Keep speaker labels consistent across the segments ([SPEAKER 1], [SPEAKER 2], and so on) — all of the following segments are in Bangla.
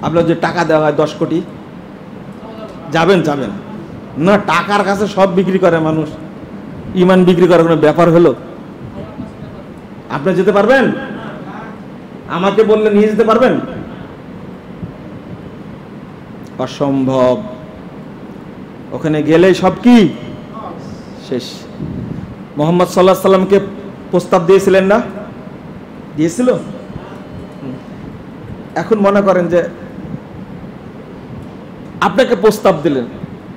[SPEAKER 1] আপনার যে টাকা দেওয়া হয় 10 কোটি, যাবেন যাবেন না? টাকার কাছে সব বিক্রি করে মানুষ, ইমান বিক্রি করার কোনো ব্যাপার হলো? আপনি যেতে পারবেন? আমাকে বললে নিয়ে যেতে পারবেন? অসম্ভব। ওখানে গেলেই সব কি শেষ। মোহাম্মদ সাল্লাল্লাহু আলাইহি সাল্লামকে প্রস্তাব দিয়েছিলেন না? দিয়েছিল। এখন মনে করেন যে আপনাকে প্রস্তাব দিলেন,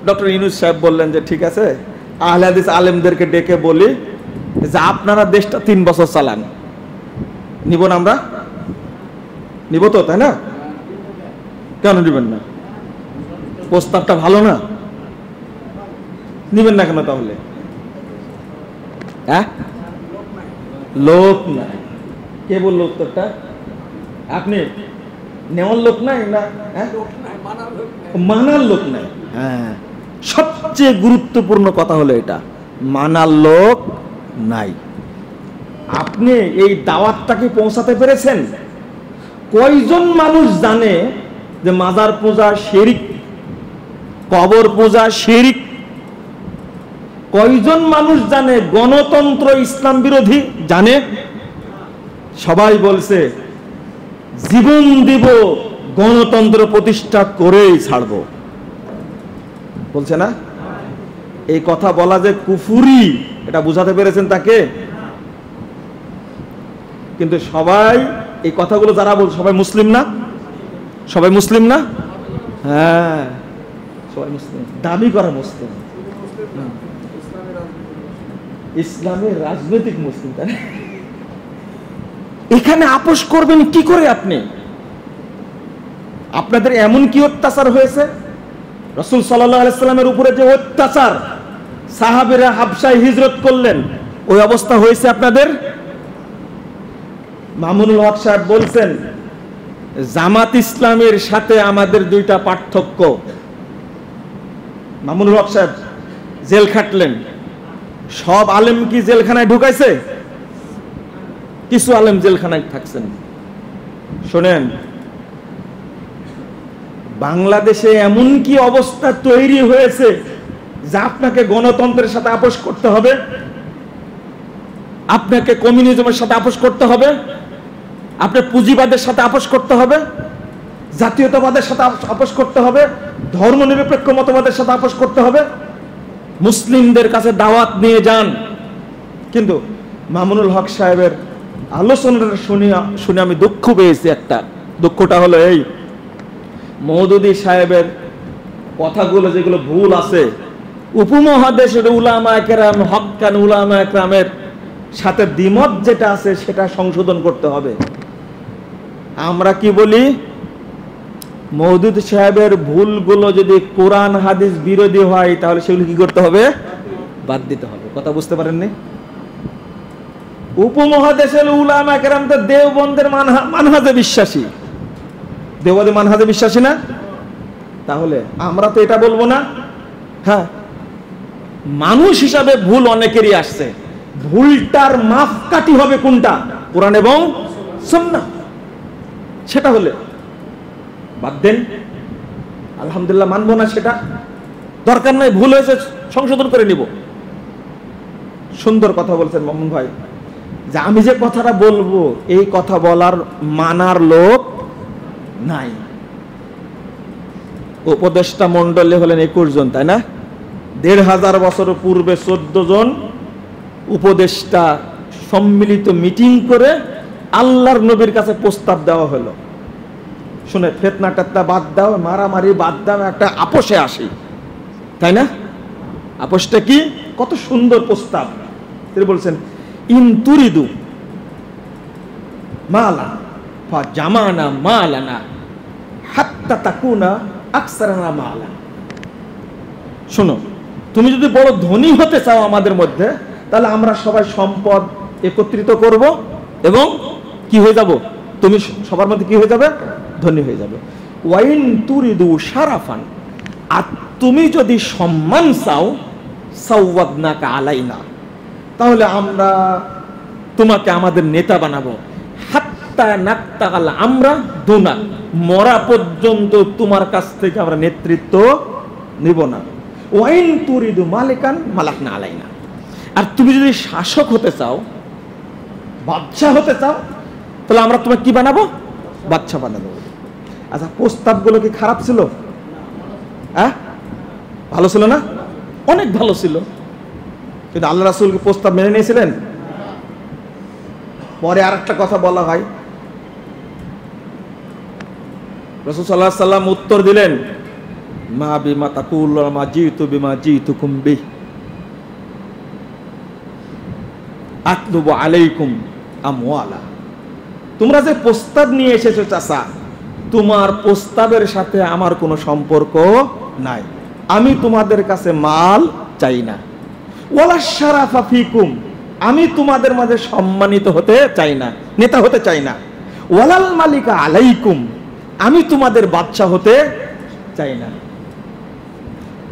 [SPEAKER 1] ডক্টর ইউনূস সাহেব বললেন যে ঠিক আছে, আহলে হাদিস আলেমদেরকে ডেকে বলি যে আপনারা দেশটা 3 বছর চালান, নিব না? আমরা নিব তো, তাই না? কেন নিবেন না? প্রস্তাবটা ভালো না? নিবেন না কেন তাহলে? হ্যাঁ, লোক নাই। কে বললো উত্তরটা? আপনি? নেওয়ার লোক নাই না? মানার লোক নাই। হ্যাঁ, সবচেয়ে গুরুত্বপূর্ণ কথা হলো এটা, মানার লোক নাই। আপনি এই দাওয়াতটাকে পৌঁছাতে পেরেছেন? কয়জন মানুষ জানে যে মাজার পূজা শিরক, কবর পূজা শিরক? কয়জন মানুষ জানে গণতন্ত্র ইসলাম বিরোধী? জানে? সবাই বলছে জীবন দিব, গণতন্ত্র প্রতিষ্ঠা করেই ছাড়ব, বলছে না? এই কথা বলা যে কুফুরি, এটা বুঝাতে পেরেছেন তাকে? কিন্তু সবাই এই কথাগুলো যারা বল, সবাই মুসলিম না? সবাই মুসলিম না? হ্যাঁ, সবাই মুসলিম, দাবি করা মুসলিম, ইসলামের রাজনৈতিক মুসলিম, তাই না? এখানে আপোষ করবেন কি করে আপনি? আপনাদের এমন কি অত্যাচার হয়েছে? রাসূল সাল্লাল্লাহু আলাইহি সাল্লামের উপরে যে অত্যাচার, সাহাবীরা হাবশায় হিজরত করলেন, ওই অবস্থা হয়েছে আপনাদের? মামুনুল হক সাহেব বলছেন জামাত ইসলামের সাথে আমাদের 2টা পার্থক্য। মামুনুল হক সাহেব জেল খাটলেন, সব আলেম কি জেলখানায় ঢুকাইছে? কিছু আলেম জেলখানায় থাকছেন। শোনেন, বাংলাদেশে এমন কি অবস্থা তৈরি হয়েছে যে আপনাকে গণতন্ত্রের সাথে আপোষ করতে হবে, আপনাকে কমিউনিজমের সাথে আপোষ করতে হবে, আপনি পুঁজিবাদের সাথে আপোষ করতে হবে, জাতীয়তাবাদের সাথে আপোষ করতে হবে, ধর্মনিরপেক্ষ মতবাদের সাথে আপোষ করতে হবে। মুসলিমদের কাছে দাওয়াত নিয়ে যান। কিন্তু মামুনুল হক সাহেবের আলোচনাটা শুনে আমি দুঃখ পেয়েছি। একটা দুঃখটা হলো এই, মওদুদী সাহেবের কথাগুলো যেগুলো ভুল আছে, উপমহাদেশের উলামায়ে কেরাম, হক্কান উলামায়ে কেরামের সাথে দ্বিমত যেটা আছে সেটা সংশোধন করতে হবে। আমরা কি বলি, মওদুদী সাহেবের ভুলগুলো যদি কোরআন হাদিস বিরোধী হয় তাহলে সেগুলো কি করতে হবে? বাদ দিতে হবে। কথা বুঝতে পারেননি? উপমহাদেশের উলামায়ে কেরাম তো দেওবন্দের মানহাজে বিশ্বাসী, দেওবন্দের মানহাজে বিশ্বাসী না? তাহলে আমরা তো এটা বলবো না? হ্যাঁ, মানুষ হিসাবে ভুল অনেকেরই আসছে, ভুলটার মাপকাঠি হবে কোনটা? কোরআন এবং সুন্নাহ। সেটা হলে বাদ দেন, আলহামদুলিল্লাহ, মানবো না সেটা, দরকার নাই, ভুল হয়েছে সংশোধন করে নিব। সুন্দর কথা বলছেন মামুন ভাই, যে আমি যে কথাটা বলবো এই কথা বলার মানার লোক নাই। উপদেষ্টা মন্ডলে হলেন 21 জন, তাই না? 1500 বছর পূর্বে 14 জন উপদেষ্টা সম্মিলিত মিটিং করে আল্লাহর নবীর কাছে প্রস্তাব দেওয়া হলো, শুনে ফিতনা টেতনা বাদ দাও, মারামারি বাদ দাও, একটা আপোষে আসি, তাই না? আপোষটা কি? কত সুন্দর প্রস্তাব। তিনি বলছেন ইন তুরিদু মালা ফা জামানা মালানা হাত্তা তাকুনা আকসারানা মালা। শোনো, তুমি যদি বড় ধনী হতে চাও আমাদের মধ্যে, তাহলে আমরা সবাই সম্পদ একত্রিত করব এবং কি হয়ে যাব? তুমি সবার মধ্যে কি হয়ে যাবে? ধনী হয়ে যাবে। ওয়াইন তুরিদু শারাফান, আর তুমি যদি সম্মান চাও, সাওয়াদনাকা আলাইনা, তাহলে আমরা তোমাকে আমাদের নেতা বানাবো। হাত্তা নাক্তাল আমরা দুনা, মরা পর্যন্ত তোমার কাছ থেকে আমরা নেতৃত্ব নিব না। ওয়াইন তুরিদু মালিকান মালাকনা আলাইনা, আর তুমি যদি শাসক হতে চাও, বাদশা হতে চাও, তাহলে আমরা তোমাকে কি বানাবো? বাদশা বানাবো। আচ্ছা, প্রস্তাবগুলো কি খারাপ ছিল? হ্যাঁ, ভালো ছিল না? অনেক ভালো ছিল। কিন্তু আল্লাহ রাসূল কি প্রস্তাব মেনে নিয়েছিলেন? পরে আর একটা কথা বলা হয়, রাসূল সাল্লাল্লাহু আলাইহি সাল্লাম উত্তর দিলেন, মা বিমা তাকুল মা জিতু বিমা জিতুকুম বিহি আতলুবু আলাইকুম আমওয়ালা। তোমরা যে প্রস্তাব নিয়ে এসেছো চাচা, তোমার প্রস্তাবের সাথে আমার কোনো সম্পর্ক নাই। আমি তোমাদের কাছে মাল চাই না। ওয়ালা শারাফা ফিকুম, আমি তোমাদের মাঝে সম্মানিত হতে চাই না, নেতা হতে চাই না। ওয়ালাল মালিকা আলাইকুম, আমি তোমাদের বাদশা হতে চাই না।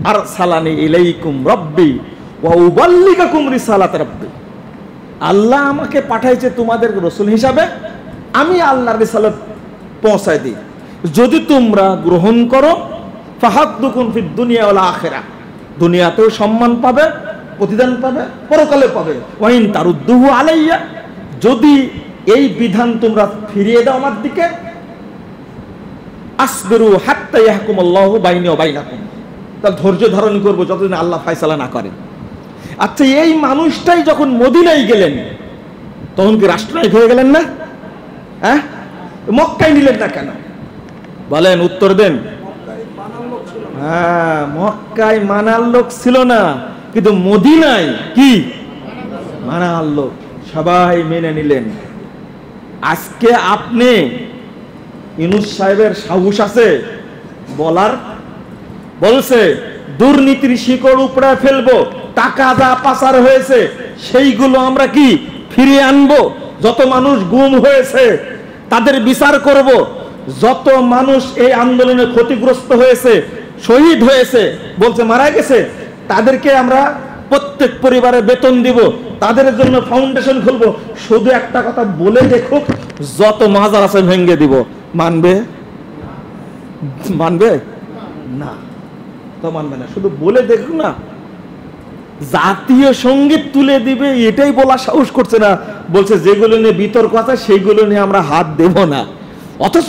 [SPEAKER 1] আর সালানি ইলাইকুম রব্বি ওয়া উবাল্লিগাকুম রিসালাত রব্বি, আল্লাহ আমাকে পাঠাইছে তোমাদের রাসূল হিসাবে, আমি আল্লাহর রিসালাত পৌঁছায় দিই। যদি তোমরা গ্রহণ করো, ফাহাদুকুম ফিদ দুনিয়া ওয়াল আখিরাহ, দুনিয়াতেও সম্মান পাবে, প্রতিদান পাবে, পরকালে পাবে। ওয়াইন তারুদ্দুহু আলাইয়া, যদি এই বিধান তোমরা ফিরিয়ে দাও আমার দিকে, আসবিরু হাত্তা ইয়াহকুমাল্লাহু বাইনি ওয়া বাইনাকুম, তাহলে ধৈর্য ধারণ করবো যতদিন আল্লাহ ফয়সালা না করেন। আচ্ছা, এই মানুষটাই যখন মদিনায় গেলেন, তখন কি রাষ্ট্রনায়ক হয়ে গেলেন না? হ্যাঁ, মক্কায় নিলেন না কেন বলেন? উত্তর দেন। হ্যাঁ, মক্কায় মানার লোক ছিল না, কিন্তু মদিনায় কি মানার লোক, সবাই মেনে নিলেন। আজকে আপনি ইউনূস সাহেবের সাহস আছে বলার, বলছে দুর্নীতির শিকড় উপড়ে ফেলবো, টাকা যা পাচার হয়েছে সেইগুলো আমরা কি ফিরিয়ে আনবো, যত মানুষ গুম হয়েছে তাদের বিচার করব, যত মানুষ এই আন্দোলনে ক্ষতিগ্রস্ত হয়েছে, শহীদ হয়েছে, বলছে মারা গেছে, তাদেরকে আমরা প্রত্যেক পরিবারে বেতন দিব, তাদের জন্য ফাউন্ডেশন খুলবো। শুধু একটা কথা বলে দেখুক, যত মাজার আছে ভেঙে দিব। মানবে? মানবে না, তো মানবে না। শুধু বলে দেখুক না, জাতীয় সঙ্গীত তুলে দিবে এটাই বলা সাহস করছে না, বলছে যেগুলো নিয়ে বিতর্ক আছে সেইগুলো নিয়ে আমরা হাত দেব না। অথচ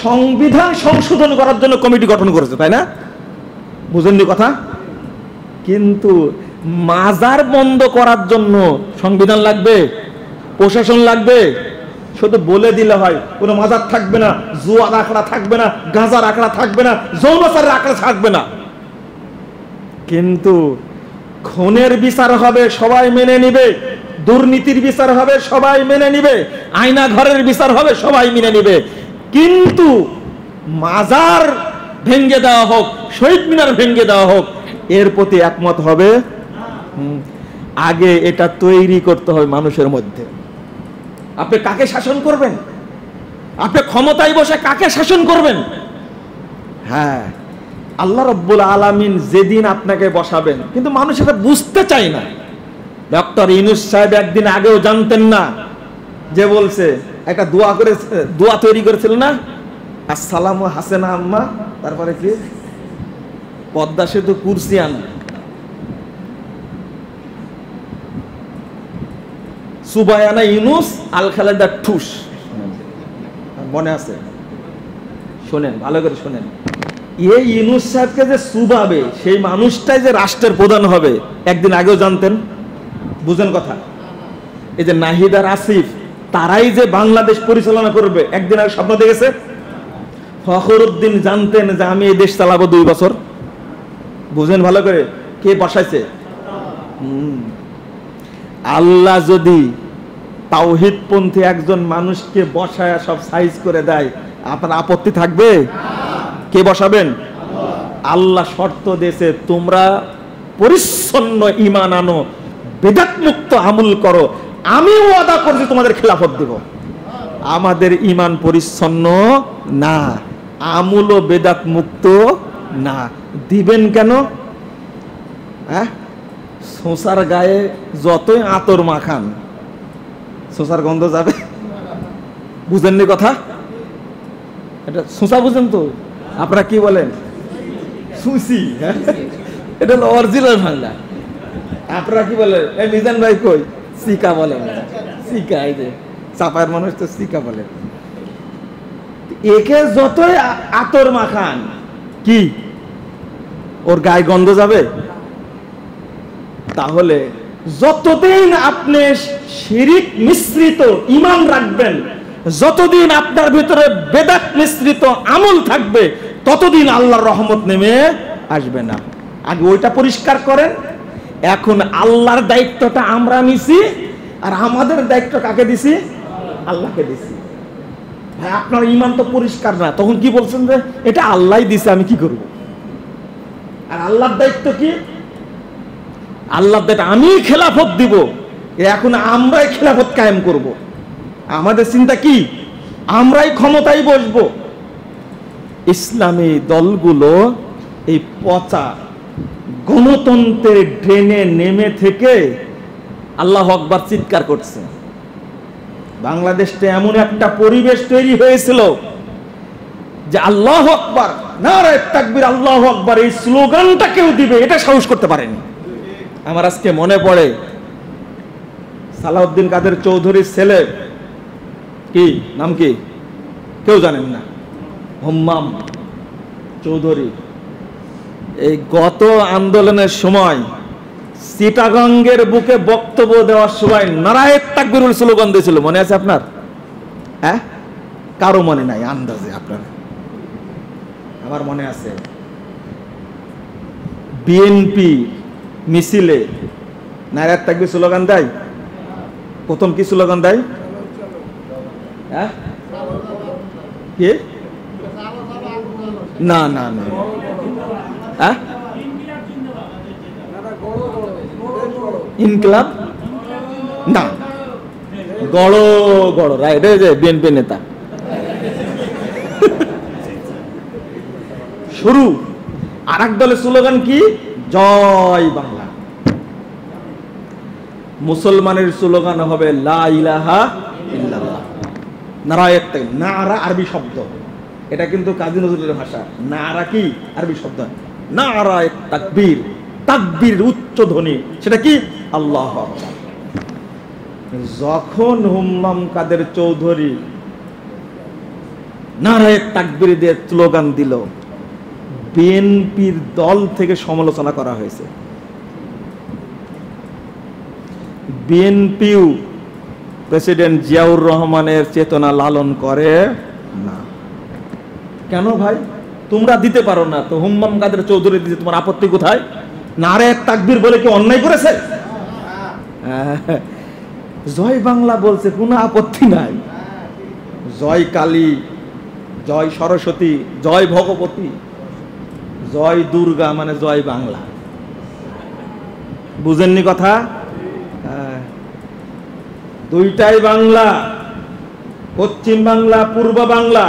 [SPEAKER 1] সংবিধান সংশোধন করার জন্য কমিটি গঠন করেছে, তাই না? বুঝেননি কথা? কিন্তু মাজার বন্ধ করার জন্য সংবিধান লাগবে, প্রশাসন লাগবে? শুধু বলে দিলে হয়, কোনো মাজার থাকবে না, জুয়া আখড়া থাকবে না, গাঁজার আখড়া থাকবে না, যৌনাচারের আখড়া থাকবে না। কিন্তু খুনের বিচার হবে, সবাই মেনে নিবে, দুর্নীতির বিচার হবে, সবাই মেনে নিবে, আয়না ঘরের বিচার হবে, সবাই মেনে নিবে। কিন্তু মাজার ভেঙ্গে দেওয়া হোক, শহীদ মিনার ভেঙ্গে দেওয়া হোক, এর প্রতি একমত হবে। আগে এটা তৈরি করতে হবে মানুষের মধ্যে। আপনি কাকে শাসন করবেন? আপনি ক্ষমতায় বসে কাকে শাসন করবেন? হ্যাঁ, আল্লাহ রাব্বুল আলামিন যেদিন আপনাকে বসাবেন, কিন্তু মানুষ এটা বুঝতে চায় না। ডক্টর ইউনূস সাহেব একদিন আগেও জানতেন না, যে বলছে একটা দোয়া করে, দোয়া তৈরি করেছিল না, আসসালামু হাসেনা আম্মা, তারপরে কি পদ্মা সেতু কুরসিয়ান, সুবায়ানা ইউনূস আল খালেদা ঠুস, মনে আছে? শোনেন, ভালো করে শোনেন। এই ইউনূস সাহেবকে যে সুবাবে, সেই মানুষটাই যে রাষ্ট্রের প্রধান হবে একদিন আগেও জানতেন? বুঝেন কথা? এই যে নাহিদ আর আসিফ, তারাই যে বাংলাদেশ পরিচালনা করবে একদিন আগে স্বপ্ন দেখেছে? ফখরুদ্দিন জানতেন যে আমি এই দেশ চালাবো 2 বছর? বুঝেন ভালো করে? কে বসাইছে? আল্লাহ যদি তাওহীদপন্থী একজন মানুষকে বসায় সব সাইজ করে দেয়, আপনার আপত্তি থাকবে? কে বসাবেন? আল্লাহ শর্ত দিয়েছে, তোমরা পরিচ্ছন্ন ঈমান আনো, বিদআত মুক্ত আমল করো, আমি ওয়াদা করছি তোমাদের খেলাফত দেব। আমাদের ঈমান পরিচ্ছন্ন না, আমল ও বিদআত মুক্ত না। দিবেন কেন? হ্যাঁ, সোসার গায়ে যতই আতর মাখান, সোসার গন্ধ যাবে? বুঝেননি কথা? এটা সুসা বুঝেন তো? আপনারা কি বলেন? সুসি। এটা হলো অরিজিনাল বাংলা। আপনারা কি বলেন? এই মিজান ভাই কই? সিকা বলেন। সিকা, এই যে চাপায়ের মানুষ তো সিকা বলে। একে যতই আতর মাখান, কি ওর গায়ে গন্ধ যাবে? তাহলে যতদিন আপনি শিরিক মিশ্রিত ঈমান রাখবেন, যতদিন আপনার ভিতরে বেদাত মিশ্রিত আমল থাকবে, ততদিন আল্লাহর রহমত নেমে আসবে না। আগে ওইটা পরিষ্কার করেন। এখন আল্লাহর দায়িত্বটা আমরা নিছি, আর আমাদের দায়িত্ব কাকে দিছি? আল্লাহকে দিছি। ভাই আপনার ঈমান তো পরিষ্কার না, তখন কি বলছেন যে এটা আল্লাহই দিছে, আমি কি করব? আর আল্লাহর দায়িত্ব কি? আল্লাহর দায়িত্ব আমি খেলাফত দিব, এখন আমরাই খেলাফত কায়েম করব। আমাদের চিন্তা কি? আমরাই ক্ষমতায় বসবো। ইসলামী দলগুলো এই পচা গণতন্ত্রের ড্রেনে নেমে থেকে আল্লাহু আকবার চিৎকার করছে। বাংলাদেশে এমন একটা পরিবেশ তৈরি হয়েছিল যে আল্লাহু আকবার, নারায়ে তাকবীর, আল্লাহু আকবার এই স্লোগানটা কেউ দিবে এটা সাহস করতে পারেনি। আমার আজকে মনে পড়ে সালাউদ্দিন কাদের চৌধুরীর ছেলে, কি নাম, কি কেউ জানেন না? হুম্মাম চৌধুরী। এই গত আন্দোলনের সময় চিটাগঙ্গের বুকে বক্তব্য দেওয়ার সময় নারায়ে তাকবীরের স্লোগান দিয়েছিল, মনে আছে আপনার? হ্যাঁ, কারো মনে নাই? আন্দাজে আপনার? আমার মনে আছে। বিএনপি মিছিলে নারায়ে তাকবীর স্লোগান দেয়। প্রথম কি স্লোগান দেয়? হ্যাঁ, কি? না না না, হ্যাঁ, ইনকিলাব না, গড় গড়, রাইট, যে বিএনপি নেতা শুরু। আর এক দলের স্লোগান কি? জয় বাংলা। মুসলমানের স্লোগান হবে লা ইলাহা ইল্লাল্লাহ। নারায়ে তাকবীর, নারা আরবি শব্দ, এটা কিন্তু কাজী নজরুলের ভাষা। নারা কি? আরবি শব্দ। নারায়ে তাকবীর, তাকবীর উচ্চ ধ্বনি, সেটা কি? আল্লাহু আকবার। যখন হুম্মাম কাদের চৌধুরী নারায়ে তাকবীর দিয়ে স্লোগান দিল, বিএনপির দল থেকে সমালোচনা করা হয়েছে। বিএনপিও প্রেসিডেন্ট জিয়াউর রহমানের চেতনা লালন করে না। কেন ভাই? তোমরা দিতে পারো না তো হুম্মাম কাদের চৌধুরী দিতে তোমার আপত্তি কোথায়? নারায়ে তাকবীর বলে কি অন্যায় করেছে? জয় বাংলা বলছে, কোনো আপত্তি নাই। জয় কালী, জয় সরস্বতী, জয় ভগবতী, জয় দুর্গা, মানে জয় বাংলা। বুঝেননি কথা? দুইটাই বাংলা, পশ্চিম বাংলা, পূর্ব বাংলা।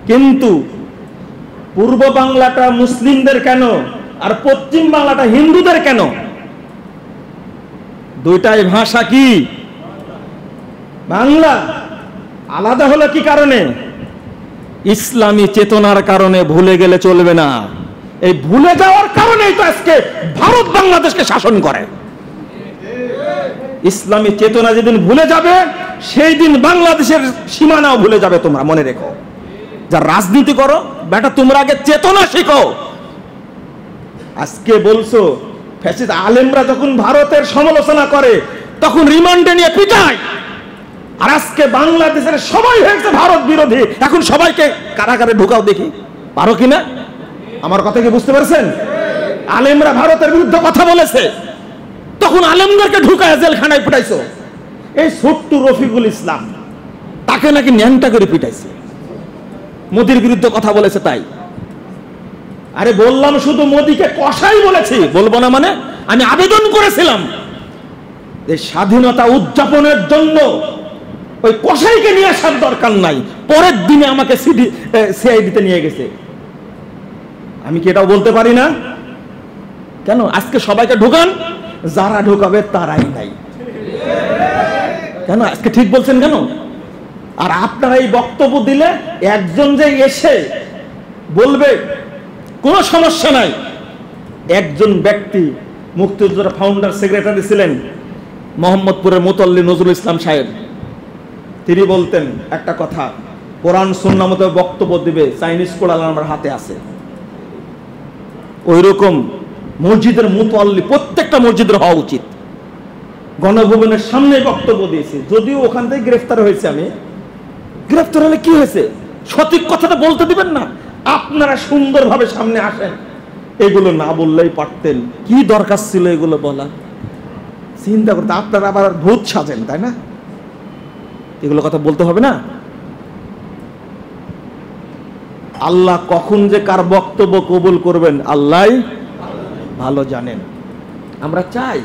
[SPEAKER 1] কিন্তু পূর্ব বাংলাটা মুসলিমদের কেন আর পশ্চিম বাংলাটা হিন্দুদের কেন? দুইটাই ভাষা কি? বাংলা। আলাদা হলো কি কারণে? ইসলামী চেতনার কারণে। ভুলে গেলে চলবে না। এই ভুলে যাওয়ার কারণেই তো আজকে ভারত বাংলাদেশকে শাসন করে। ইসলামী চেতনা যেদিন ভুলে যাবে, সেই দিন বাংলাদেশের সীমানাও ভুলে যাবে। তোমরা মনে রেখো, যা রাজনীতি করো বেটা, তোমরা আগে চেতনা শিখো। আজকে বলছো ফ্যাসিস্ট আলেমরা যখন ভারতের সমালোচনা করে তখন রিমান্ডে নিয়ে পিটায়, আর আজকে বাংলাদেশের সবাই হয়েছে ভারত বিরোধী। এখন সবাইকে কারাগারে ঢুকাও দেখি, পারো কিনা? আমার কথা কি বুঝতে পারছেন? আলেমরা ভারতের বিরুদ্ধে কথা বলেছে, তখন আলেমদেরকে ঢুকায় জেলখানায় পিটাইছো। এই ছোট্ট রফিকুল ইসলাম, তাকে নাকি ন্যাংটা করে পিটাইছে, মোদির বিরুদ্ধে কথা বলেছে তাই। আরে বললাম শুধু মোদিকে কসাই বলেছি, বলবো না মানে? আমি আবেদন করেছিলাম এই স্বাধীনতা উদযাপনের জন্য ওই কসাইকে নিয়ে আসার দরকার নাই। পরের দিনে আমাকে সিআইডিতে নিয়ে গেছে। আমি কি এটাও বলতে পারি না? কেন আজকে সবাইকে ঢোকান? যারা ঢোকাবে তারাই নাই। কেন আজকে ঠিক বলছেন কেন? আর আপনারা এই বক্তব্য দিলে একজন যে এসে বলবে কোনো সমস্যা নাই, একজন ব্যক্তি মুক্তিযোদ্ধা ফাউন্ডার সেক্রেটারি ছিলেন মোহাম্মদপুরের মুতল্লি নজরুল ইসলাম সাহেব, তিনি বলতেন একটা কথা, কোরআন সুন্নাহ মতো বক্তব্য দিবে চাইনিজ কোরআন আমার হাতে আছে। ওইরকম মসজিদের মুতল্লি প্রত্যেকটা মসজিদের হওয়া উচিত। গণভবনের সামনে বক্তব্য দিয়েছি, যদিও ওখান থেকে গ্রেফতার হয়েছে। আমি গ্রেফতার হলে কি হয়েছে, সঠিক কথাটা বলতে দিবেন না? আপনারা সুন্দরভাবে সামনে আসেন, এগুলো না বললেই পারতেন, কি দরকার ছিল এগুলো বলা? চিন্তা করতে আপনারা আবার ভূত সাজেন, তাই না? এগুলো কথা বলতে হবে না? আল্লাহ কখন যে কার বক্তব্য কবুল করবেন আল্লাহই ভালো জানেন। আমরা চাই,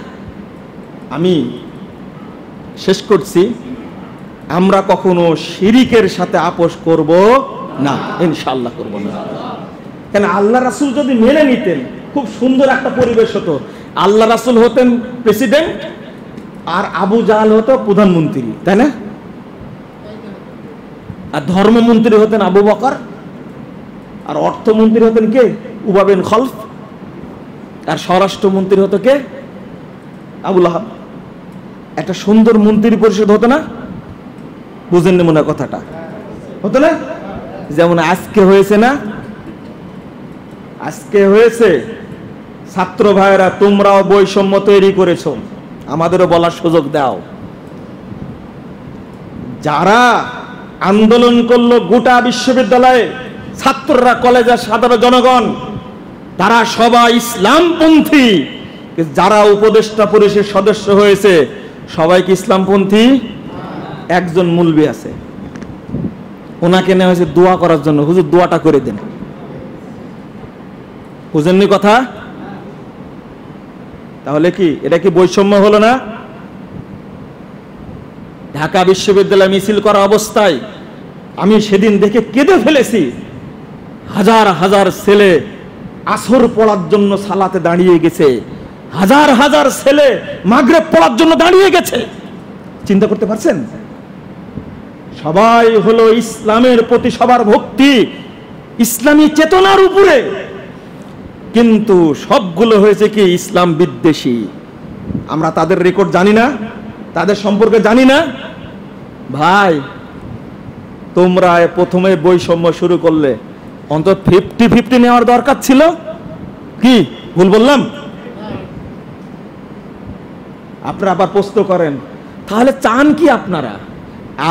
[SPEAKER 1] আমি শেষ করছি, আমরা কখনো শিরিকের সাথে আপোষ করব না, ইনশাআল্লাহ করব না। কেন, আল্লাহ রাসূল যদি মেনে নিতেন খুব সুন্দর একটা পরিবেশ হতো। আল্লাহ রাসূল হতেন প্রেসিডেন্ট আর আবু জাহাল হতো প্রধানমন্ত্রী, তাই না? আর ধর্মমন্ত্রী হতেন আবু বকর, আর অর্থমন্ত্রী হতেন কে? উবাই বিন খলফ, আর স্বরাষ্ট্রমন্ত্রী হতো কে? আবু লাহাব। একটা সুন্দর মন্ত্রী পরিষদ হতো না? বুঝেন মনে কথাটা হতো না? যেমন আজকে হয়েছে না, আজকে হয়েছে। ছাত্র ভাইরা তোমরাও বৈষম্য তৈরি করেছো, আমাদেরও বলার সুযোগ দাও। যারা আন্দোলন করলো গোটা বিশ্ববিদ্যালয়ে, ছাত্ররা, কলেজের সাধারণ জনগণ, তারা সবাই ইসলামপন্থী। যারা উপদেষ্টা পরিষদের সদস্য হয়েছে সবাই কি ইসলামপন্থী? একজন মুলবি আছে, ওনাকে নেওয়া হয়েছে দোয়া করার জন্য, হুজুর দোয়াটা করে দেন। বুঝেননি কথা? তাহলে কি এটা কি বৈষম্য হলো না? ঢাকা বিশ্ববিদ্যালয় মিছিল করা অবস্থায় আমি সেদিন দেখে কেঁদে ফেলেছি। হাজার হাজার ছেলে আসর পড়ার জন্য সালাতে দাঁড়িয়ে গেছে, হাজার হাজার ছেলে মাগরিব পড়ার জন্য দাঁড়িয়ে গেছে। চিন্তা করতে পারছেন? সবাই হলো ইসলামের প্রতি সবার ভক্তি, ইসলামী চেতনার উপরে, কিন্তু সবগুলো হয়েছে কি ইসলাম বিদ্বেষী। আমরা তাদের রেকর্ড জানি না, তাদের সম্পর্কে জানি না। ভাই, তোমরা প্রথমে বৈষম্য শুরু করলে অন্তত 50-50 নেওয়ার দরকার ছিল। কি ভুল বললাম? আপনারা আবার প্রশ্ন করেন, তাহলে চান কি আপনারা?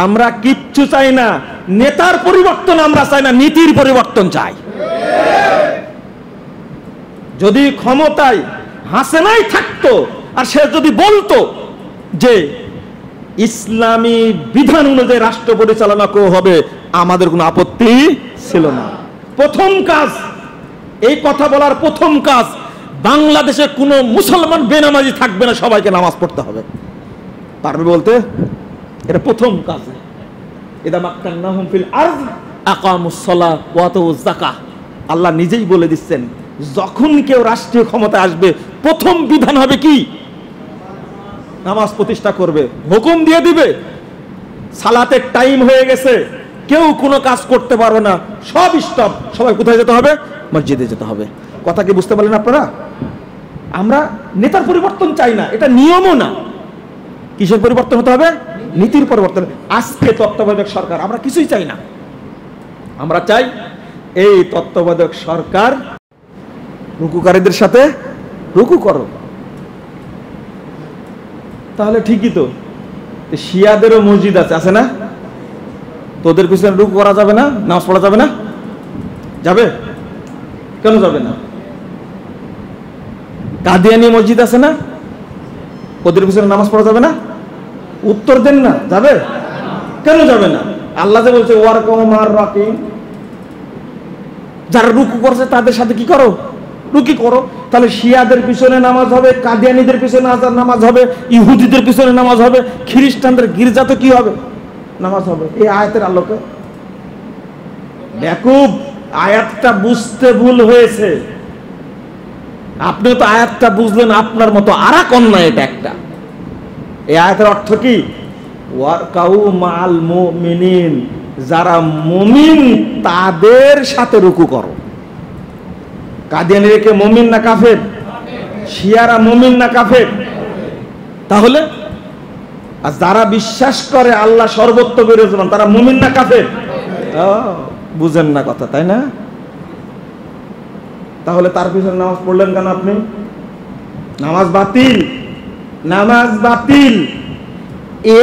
[SPEAKER 1] আমরা কিচ্ছু চাই না, নেতার পরিবর্তন আমরা চাই না, নীতির পরিবর্তন চাই। যদি ক্ষমতায় হাসিনাই থাকতো আর সে যদি বলতো যে ইসলামী বিধান অনুযায়ী রাষ্ট্র পরিচালনা হবে, আমাদের কোনো আপত্তি ছিল না। প্রথম কাজ, এই কথা বলার প্রথম কাজ, বাংলাদেশে কোনো মুসলমান বেনামাজি থাকবে না, সবাইকে নামাজ পড়তে হবে। পারবে বলতে? এটা প্রথম কাজ। ইদা মাক্কান্নাহুম ফিল আরদ আকামুস সালাহ ওয়া আতুজ যাকাহ। আল্লাহ নিজেই বলে দিচ্ছেন, যখন কেউ রাষ্ট্রীয় ক্ষমতা আসবে প্রথম বিধান হবে কি? নামাজ প্রতিষ্ঠা করবে, হুকুম দিয়ে দিবে। সালাতের টাইম হয়ে গেছে, কেউ কোনো কাজ করতে পারবে না, সব স্টপ। সবাই কোথায় যেতে হবে? মসজিদে যেতে হবে। কথা কি বুঝতে পারলেন আপনারা? আমরা নেতার পরিবর্তন চাই না, এটা নিয়মও না। কিসের পরিবর্তন হতে হবে? নীতির পরিবর্তন। আজকে তত্ত্বাবধায়ক সরকার আমরা কিছুই চাই না, আমরা চাই এই তত্ত্বাবধায়ক সরকার রুকুকারীদের সাথে রুকু করো। তাহলে ঠিকই তো, শিয়াদেরও মসজিদ আছে, আছে না? তোদের পিছনে রুকু করা যাবে না, নামাজ পড়া যাবে না? যাবে? কেন যাবে না? কাদিয়ানি মসজিদ আছে না, ওদের পিছনে নামাজ পড়া যাবে না? উত্তর দেন না, যাবে? কেন যাবে না? আল্লাহ যে বলছে ওয়ারকাউ মা'আর রাকিন, যারা রুকু করছে তাদের সাথে কি করো? রুকি করো। তাহলে শিয়াদের পিছনে নামাজ হবে, কাদিয়ানীদের পিছনে নামাজ হবে, ইহুদিদের পিছনে নামাজ হবে, খ্রিস্টানদের গির্জাতে কি হবে? নামাজ হবে। এই আয়াতের আলোকে বেকুব, আয়াতটা বুঝতে ভুল হয়েছে। আপনি তো আয়াতটা বুঝলেন আপনার মতো, আর এক অন্যায় এটা একটা। এই আয়াতের অর্থ কি? ওয়ারকাউ মাআল মুমিনিন, যারা মুমিন তাদের সাথে রুকু করো। কাদিয়ানীরা কে মুমিন না কাফের? শিয়ারা মুমিন না কাফের? তাহলে আর যারা বিশ্বাস করে আল্লাহ সর্বত্র বিরাজমান তারা মুমিন না কাফের? বুঝেন না কথা, তাই না? তাহলে তার পিছনে নামাজ পড়লেন কেন আপনি? নামাজ বাতিল, নামাজ বাতিল।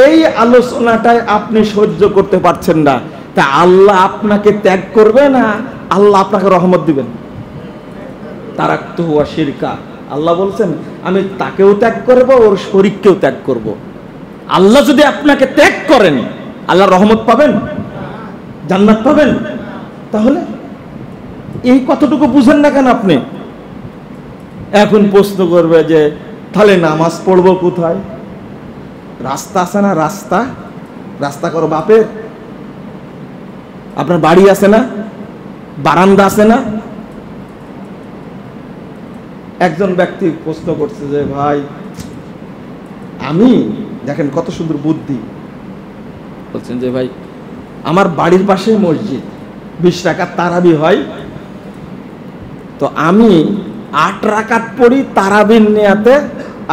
[SPEAKER 1] এই আলোচনাটাই আপনি সহ্য করতে পারছেন না। তা আল্লাহ আপনাকে ত্যাগ করবে না আল্লাহ আপনাকে রহমত দিবেন? তারাক্তু ওয়া শিরকা, আল্লাহ বলছেন আমি তাকেও ত্যাগ করব, ওর শরীককেও ত্যাগ করব। আল্লাহ যদি আপনাকে ত্যাগ করেন আল্লাহর রহমত পাবেন, জান্নাত পাবেন? তাহলে এই কতটুকু বুঝেন না কেন আপনি? এখন প্রশ্ন করবে যে তাহলে নামাজ পড়বো কোথায়? রাস্তা আছে না? রাস্তা রাস্তা করো বাপের। আপনার বাড়ি আছে না? বারান্দা আছে না? একজন ব্যক্তি প্রশ্ন করছে যে ভাই আমি, দেখেন কত সুন্দর বুদ্ধি, বলছেন যে ভাই আমার বাড়ির পাশে মসজিদ, 20 রাকাত তারাবি হয়, তো আমি 8 রাকাত পড়ি তারাবির নিয়াতে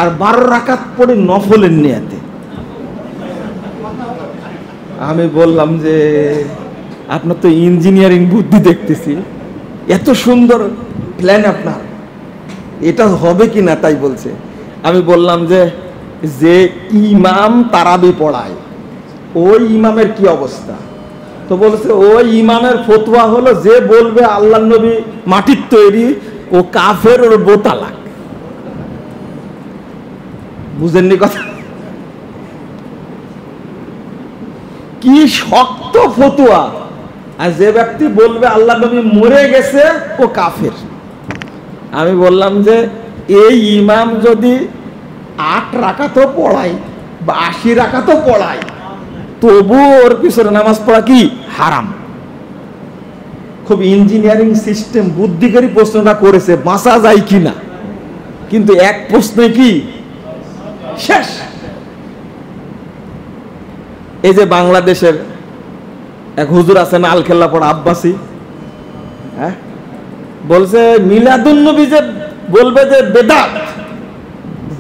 [SPEAKER 1] আর 12 রাকাত পড়ি নফলের নিয়াতে। আমি বললাম যে আপনার তো ইঞ্জিনিয়ারিং বুদ্ধি দেখতেছি, এত সুন্দর প্ল্যান আপনার, এটা হবে কি না তাই বলছে। আমি বললাম যে যে ইমাম তারাবি পড়ায় ওই ইমামের কি অবস্থা? তো বলছে ওই ইমামের ফতোয়া হলো যে বলবে আল্লাহর নবী মাটির তৈরি ও কাফের, ওর বোতালাক। বুঝেননি কথা? কি শক্ত ফতোয়া! আর যে ব্যক্তি বলবে আল্লাহর নবী মরে গেছে ও কাফের। আমি বললাম যে এই ইমাম যদি 8 রাকাতও পড়ায় বা 80 রাকাতও পড়ায় তবু ওর পিছনে নামাজ পড়া কি হারাম। খুব ইঞ্জিনিয়ারিং সিস্টেম বুদ্ধিকারী প্রশ্নটা করেছে, বাঁচা যায় কিনা, কিন্তু এক প্রশ্নে কি শেষ। এই যে বাংলাদেশের এক হুজুর আছেন আলখেল্লা পড়া আব্বাসী, হ্যাঁ, বলছে মিলাদুন নবী যে বলবে যে বেদাত,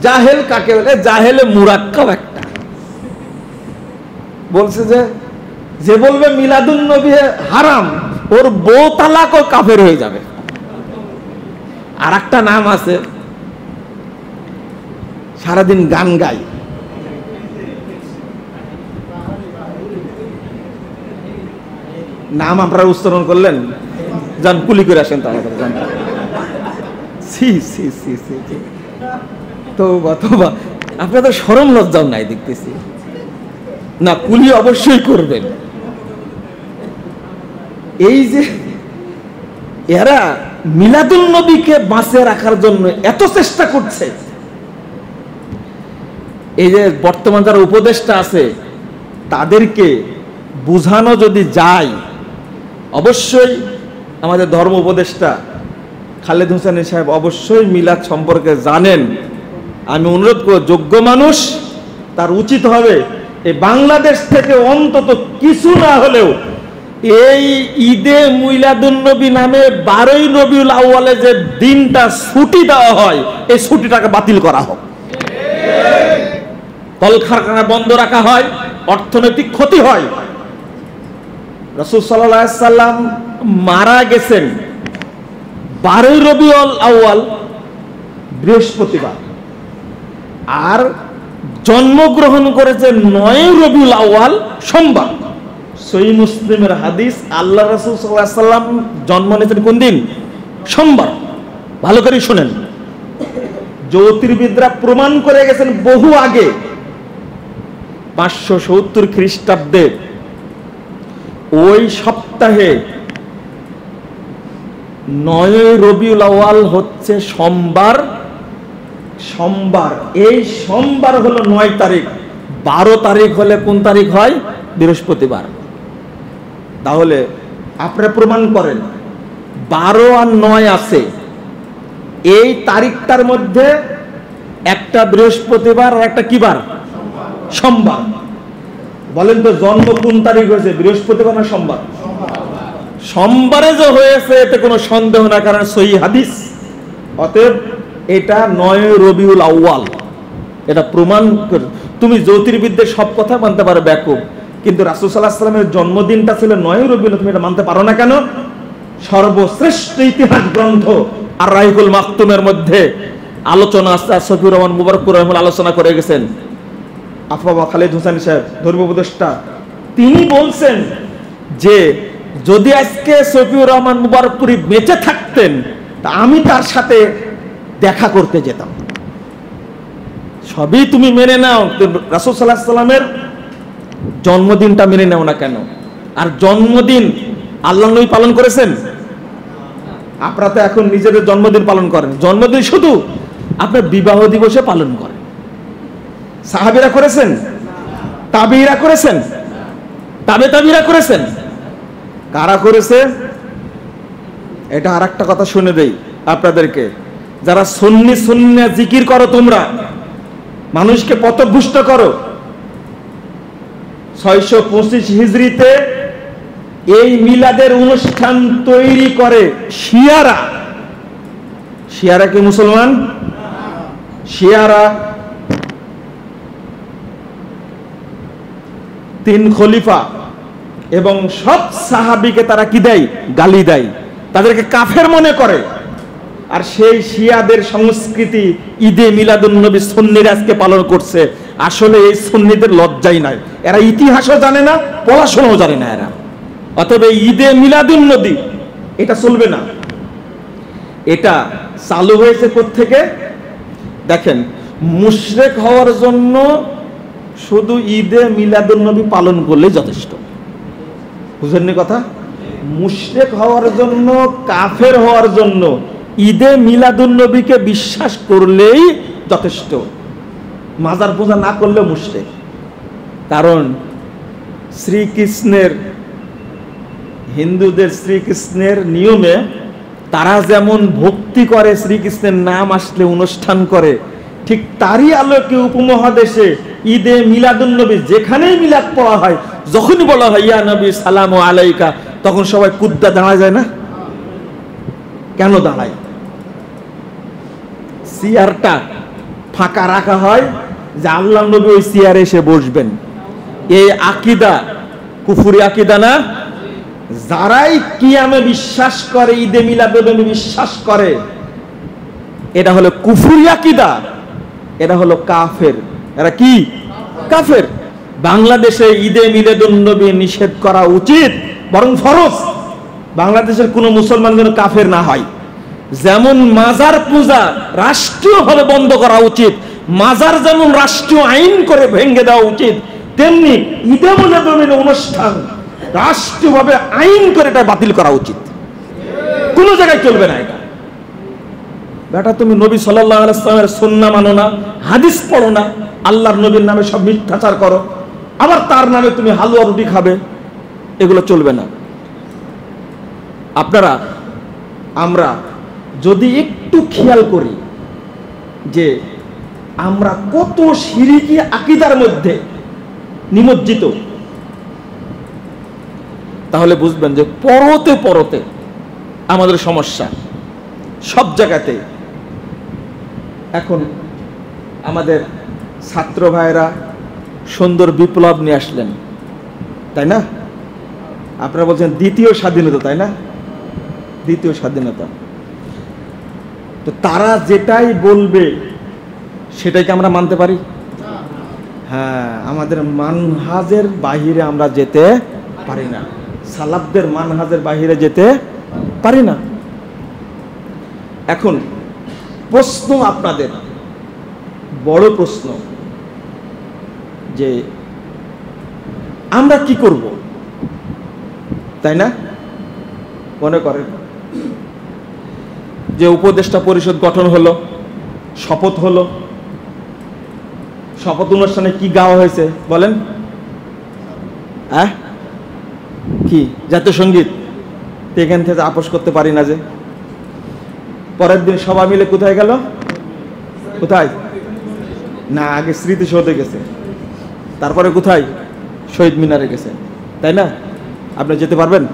[SPEAKER 1] জাহেল কাকে বলে? জাহেলে মুরাক্কাব একটা। বলছে যে যে বলবে মিলাদুন নবী হারাম ওর বউ তালাক ও কাফের হয়ে যাবে। আর একটা নাম আছে, সারাদিন গান গাই, নাম আপনারা উচ্চারণ করলেন, যান কুলি করে আসেন তাহলে। তোবা, আপনাদের শরম লজ্জাও নাই দেখতেছি না, কুলি অবশ্যই করবেন। এই যে এরা মিলাদুন নবীকে বাঁচিয়ে রাখার জন্য এত চেষ্টা করছে, এই যে বর্তমান যারা উপদেষ্টা আছে তাদেরকে বুঝানো যদি যায়, অবশ্যই আমাদের ধর্ম উপদেষ্টা খালেদ হোসেন সাহেব অবশ্যই মিলাদ সম্পর্কে জানেন। আমি অনুরোধ করব, যোগ্য মানুষ তার উচিত হবে এই বাংলাদেশ থেকে অন্তত কিছু না হলেও এই ঈদে মিলাদুন নবী নামে 12ই রবিউল আউয়ালে যে দিনটা ছুটি দেওয়া হয় এই ছুটিটাকে বাতিল করা হোক। কলকারখানা বন্ধ রাখা হয়, অর্থনৈতিক ক্ষতি হয়। রাসূল সাল্লাল্লাহু আলাইহি সাল্লাম মারা গেছেন 12ই রবিউল আউয়াল বৃহস্পতিবার, আর জন্মগ্রহণ করেছে 9ই রবিউল আউয়াল সোমবার। সহিহ মুসলিমের হাদিস, আল্লাহ রাসূল সাল্লাল্লাহু আলাইহি সাল্লাম জন্ম নিয়েছেন কোন দিন? সোমবার। ভালো করে শুনেন, জ্যোতির্বিদরা প্রমাণ করে গেছেন বহু আগে, 570 খ্রিস্টাব্দে ওই সপ্তাহে 9ই রবিউল আউয়াল হচ্ছে সোমবার। সোমবার, এই সোমবার হলো 9 তারিখ, 12 তারিখ হলে কোন তারিখ হয়? বৃহস্পতিবার। তাহলে আপনারা প্রমাণ করেন 12 আর 9 আছে, এই তারিখটার মধ্যে একটা বৃহস্পতিবার আর একটা কি বার? সোমবার। বলেন তো জন্ম কোন তারিখ হয়েছে, বৃহস্পতিবার না সোমবার? সোমবারে যে হয়েছে এতে কোনো সন্দেহ না, কারণ সহিহ হাদিস। অতএব এটা 9 রবিউল আউয়াল, এটা প্রমাণ। তুমি জ্যোতির্বিদদের সব কথা মানতে পারো ব্যাকুব, কিন্তু রাসূল সাল্লাল্লাহু আলাইহি ওয়াসাল্লামের জন্মদিনটা ছিল 9 রবিউল, তুমি এটা মানতে পারো না কেন? সর্বশ্রেষ্ঠ ইতিহাস গ্রন্থ আর রাহিকুল মাকতুমের মধ্যে আলোচনা আছে। সফিউর রহমান মুবারকপুর রহমান আলোচনা করে গেছেন, আফাবা খালিদ হোসেন সাহেব ধর্ম উপদেষ্টা, তিনি বলছেন যে যদি আজকে সফিউর রহমান মুবারকপুরি বেঁচে থাকতেন তা আমি তার সাথে দেখা করতে যেতাম। সবই তুমি মেনে নাও, রাসূল সাল্লাল্লাহু আলাইহি ওয়াসাল্লামের জন্মদিনটা মেনে নাও না কেন? আর জন্মদিন আল্লাহ নবী পালন করেছেন? আপনারা তো এখন নিজেদের জন্মদিন পালন করেন, জন্মদিন শুধু আপনার বিবাহ দিবসে পালন করেন। সাহাবীরা করেছেন? তাবিঈরা করেছেন? তাবিঈরা করেছেন? কারা করেছে? এটা আরেকটা কথা শুনে দেই আপনাদেরকে, যারা সুন্নি সুন্নাহ জিকির করো, তোমরা মানুষকে পথভ্রষ্ট করো, 625 হিজরিতে এই মিলাদের অনুষ্ঠান তৈরি করে শিয়ারা। শিয়ারা কি মুসলমান? শিয়ারা 3 খলিফা এবং সব সাহাবীকে তারা কি দেয়? গালি দেয়, তাদেরকে কাফের মনে করে। আর সেই শিয়াদের সংস্কৃতি ঈদে মিলাদুন নবী সুন্নিরা আজকে পালন করছে। আসলে এই সুন্নিদের লজ্জাই নাই, এরা ইতিহাসও জানে না, পড়াশোনাও জানে না এরা। অতএব ঈদে মিলাদুন নবী এটা চলবে না। এটা চালু হয়েছে কোত্থেকে? দেখেন, মুশরিক হওয়ার জন্য শুধু ঈদে মিলাদুন নবী পালন করলেই যথেষ্ট। বুঝেননি কথা? মুশরিক হওয়ার জন্য, কাফের হওয়ার জন্য ঈদে মিলাদুন নবীকে বিশ্বাস করলেই যথেষ্ট। মাজার পূজা না করলেও মুশরিক। কারণ শ্রীকৃষ্ণের, হিন্দুদের শ্রীকৃষ্ণের নিয়মে তারা যেমন ভক্তি করে, শ্রীকৃষ্ণের নাম আসলে অনুষ্ঠান করে, ঠিক তারই আলোকে উপমহাদেশে ঈদে মিলাদুন নবী যেখানেই মিলাদ পড়া হয়, যখনই বলা হয় ইয়া নবী সালামু আলাইকা, তখন সবাই কুদ্দা দাঁড়ায় যায় না? কেন দাঁড়ায়? চেয়ারটা ফাঁকা রাখা হয় যে আল্লাহ নবী ওই চেয়ারে এসে বসবেন। এই আকীদা কুফরি আকীদা না? যারাই কিয়ামে বিশ্বাস করে, ঈদে মিলাদুন নবী বিশ্বাস করে, এটা হলো কুফরি আকীদা, এটা হলো কাফের। এরা কি? কাফের। বাংলাদেশে ঈদে মিলাদুন নবী নিষেধ করা উচিত, বরং ফরজ। বাংলাদেশের কোনো মুসলমান যেন কাফের না হয়। যেমন মাজার পূজা রাষ্ট্রীয়ভাবে বন্ধ করা উচিত, মাজার যেমন রাষ্ট্রীয় আইন করে ভেঙে দেওয়া উচিত, তেমনি ঈদে মিলাদুন নবীর অনুষ্ঠান রাষ্ট্রীয়ভাবে আইন করে এটা বাতিল করা উচিত। কোনো জায়গায় চলবে না এটা। বেটা, তুমি নবী সাল্লাল্লাহু আলাইহি ওয়াসাল্লামের সুন্নাহ মানো না, হাদিস পড়ো না, আল্লাহর নবীর নামে সব মিথ্যাচার করো, আবার তার নামে তুমি হালুয়া রুটি খাবে, এগুলো চলবে না। আপনারা, আমরা যদি একটু খেয়াল করি যে আমরা কত শিরকি আকীদার মধ্যে নিমজ্জিত, তাহলে বুঝবেন যে পরতে পরতে আমাদের সমস্যা সব জায়গাতে। এখন আমাদের ছাত্র ভাইরা সুন্দর বিপ্লব নিয়ে আসলেন, তাই না? আপনারা বলছেন দ্বিতীয় স্বাধীনতা, তাই না? দ্বিতীয় স্বাধীনতা। তো তারা যেটাই বলবে সেটাই কি আমরা মানতে পারি? হ্যাঁ, আমাদের মানহাজের বাহিরে আমরা যেতে পারি না, সালাফদের মানহাজের বাহিরে যেতে পারি না। এখন প্রশ্ন, আপনাদের বড় প্রশ্ন যে আমরা কি করব, তাই না? মনে করেন যে উপদেষ্টা পরিষদ গঠন হলো, শপথ হলো, শপথ অনুষ্ঠানে কি গাওয়া হয়েছে বলেন? কি জাতীয় সঙ্গীত? এখান থেকে আপোষ করতে পারি না। যে পরের দিন সবাই মিলে কোথায় গেল? কোথায় না, আগে স্মৃতিসৌধে গেছে, তারপরে কোথায়? শহীদ মিনারে গেছেন, তাই না? আপনি যেতে পারবেন?